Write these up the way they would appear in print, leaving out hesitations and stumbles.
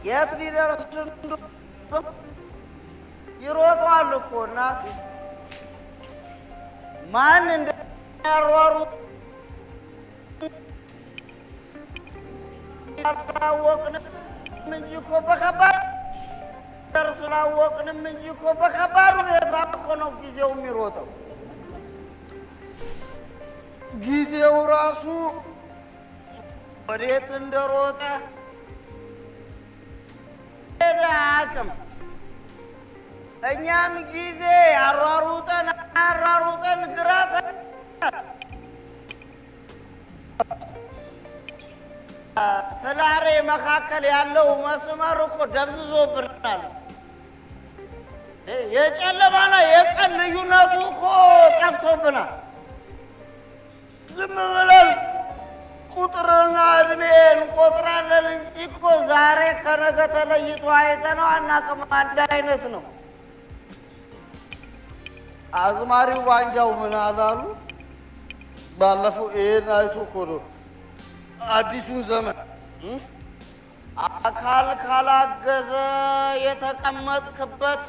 የት ሊደርሱ ይሮጣሉ እኮ እናቴ ማን እንደሚያሯሩጥ አላወቅንም እንጂ እኮ በከባድ ስላወቅንም እንጂ እኮ በከባድ ሁኔታ እኮ ነው ጊዜው የሚሮጠው። ጊዜው ራሱ ወዴት እንደሮጠ አቅም እኛም ጊዜ አሯሩጠን ግራት ስላሬ መካከል ያለው መስመር እኮ ደብዝዞብናል። የጨለማና የቀን ልዩነቱ እኮ ጠፍቶብናል። ዝም ብለን ቁጥርና እድሜን እንቆጥራለን እንጂ እኮ ዛሬ ከነገ ተለይቶ አይተነው አናውቅም። አንድ አይነት ነው። አዝማሪው ባንጃው ምን አላሉ? ባለፈው ይሄን አይቶ እኮ ነው አዲሱን ዘመን አካል ካላገዘ የተቀመጥክበት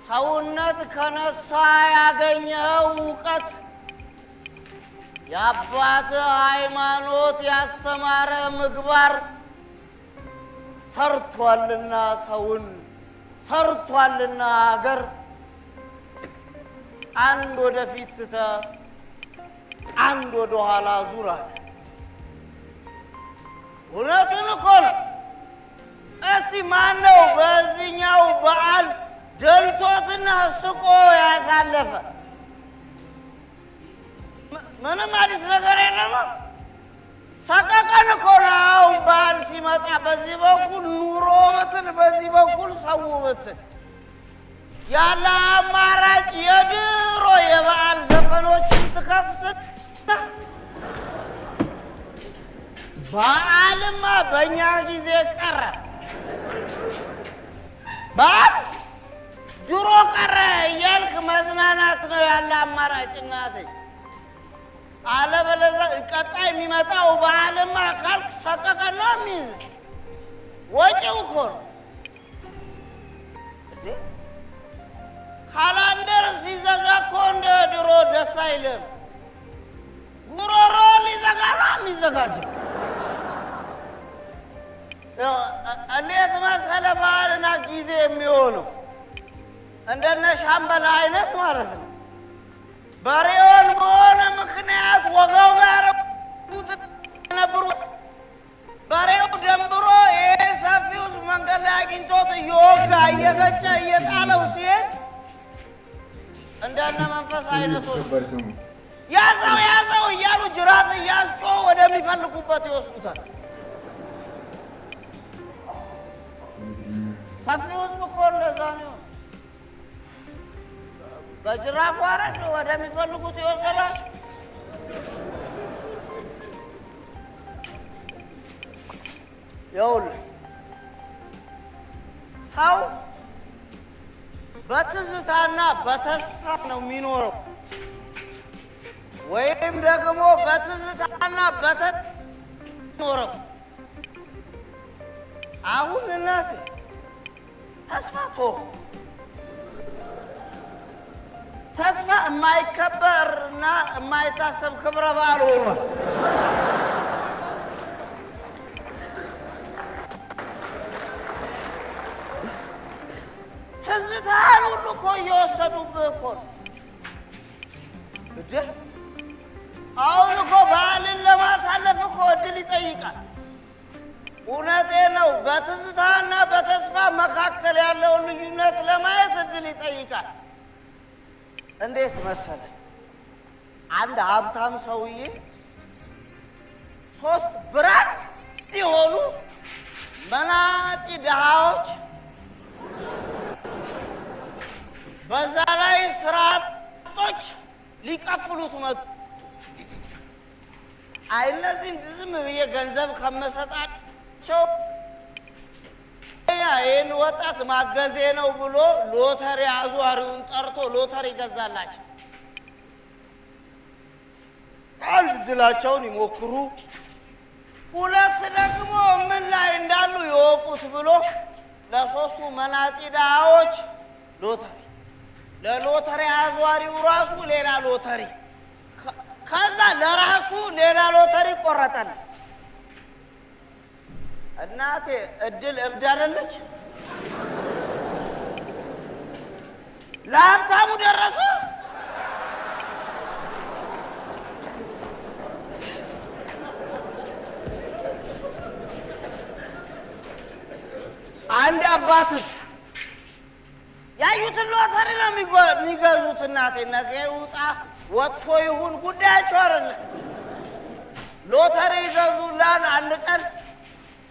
ሰውነት ከነሳ ያገኘኸው እውቀት የአባት ሃይማኖት ያስተማረ ምግባር ሰርቷልና ሰውን ሰርቷልና አገር አንድ ወደፊት ትተህ አንድ ወደ ኋላ ዙራል። እውነቱን እኮ ነው። እስቲ ማነው በዚህኛው በዓል ደልቶትና ስቆ ያሳለፈ? ምንም አዲስ ነገር የለም። ሰቀቀን እኮ ነው። አሁን በዓል ሲመጣ በዚህ በኩል ኑሮ ብትል፣ በዚህ በኩል ሰው ብትል ያለ አማራጭ የድሮ የበዓል ዘፈኖችን ትከፍትና በዓልማ በእኛ ጊዜ ቀረ። በዓል ድሮ ቀረ እያልክ መዝናናት ነው ያለ አማራጭ እናቴ። አለበለዚያ ቀጣይ የሚመጣው በዓልማ ካልክ ሰቀቀን ነው የሚይዝ። ወጪው እኮ ነው። ካላንደር ሲዘጋ እኮ እንደ ድሮ ደስ አይልም። ጉሮሮ ሊዘጋ ነው የሚዘጋጀው። እንዴት መሰለህ በዓልና ጊዜ የሚሆነው እንደነ ሻምበል አይነት ማለት ነው። በሬውን በሆነ ምክንያት ወጋው ጋር ነብሩ በሬው ደንብሮ ይሄ ሰፊው መንገድ ላይ አግኝቶት እየወጋ እየገጨ እየጣለው ሲሄድ እንደነ መንፈስ አይነቶች ያዘው እያሉ ጅራፍ እያስጮሁ ወደሚፈልጉበት ይወስዱታል። ሰፊው ህዝብ እኮ እንደዛ ነው። በጅራፍ ዋረድ ወደሚፈልጉት ይወሰዳቸው። ይኸውልህ ሰው በትዝታና በተስፋ ነው የሚኖረው፣ ወይም ደግሞ በትዝታና በተኖረው። አሁን እናቴ ተስፋቶ ተስፋ የማይከበርና የማይታሰብ ክብረ በዓል ሆኗል። ትዝታህን ሁሉ እኮ እየወሰዱብህ እኮ ነው። አሁን እኮ በዓልን ለማሳለፍ እኮ እድል ይጠይቃል። እውነቴን ነው። በትዝታና በተስፋ መካከል ያለውን ልዩነት ለማየት እድል ይጠይቃል። እንዴት መሰለህ? አንድ ሀብታም ሰውዬ 3 ብራንድ የሆኑ መናጢ ድሃዎች በዛ ላይ ስራ አጦች ሊቀፍሉት መጡ። አይ እነዚህን ዝም ብዬ ገንዘብ ከመሰጣቸው ይህን ወጣት ማገዜ ነው ብሎ ሎተሪ አዟሪውን ጠርቶ ሎተሪ ገዛላቸው። አንድ ድላቸውን ይሞክሩ። ሁለት ደግሞ ምን ላይ እንዳሉ ይወቁት ብሎ ለሶስቱ መናጢ ድሃዎች ሎተሪ ለሎተሪ አዟሪው ራሱ ሌላ ሎተሪ ከዛ ለራሱ ሌላ ሎተሪ ቆረጠን። እናቴ እድል እብድ አይደለች? ለሀብታሙ ደረሰ። አንድ አባትስ ያዩትን ሎተሪ ነው የሚገዙት። እናቴ ነገ ይውጣ ወጥቶ ይሁን ጉዳያቸው አይደለም። ሎተሪ ይገዙላን። አንድ ቀን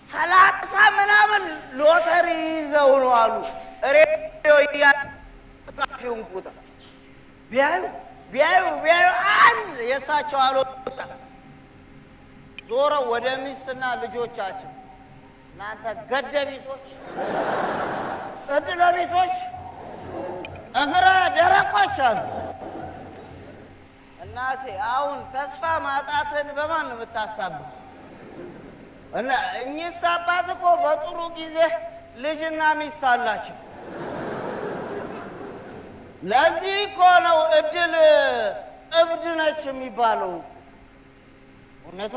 30 ምናምን ሎተሪ ይዘው ነው አሉ። ሬዲዮ ያጣፊውን ቁጥር ቢያዩ አንድ የእሳቸው አልወጣ። ዞረው ወደ ሚስትና ልጆቻቸው እናንተ ገደቢሶች፣ እድለቢሶች፣ እግረ ደረቆች አሉ። እናቴ አሁን ተስፋ ማጣትን በማን ነው የምታሳብው? እና እኚህ አባት እኮ በጥሩ ጊዜ ልጅና ሚስት አላቸው። ለዚህ እኮ ነው እድል እብድ ነች የሚባለው። እውነቷ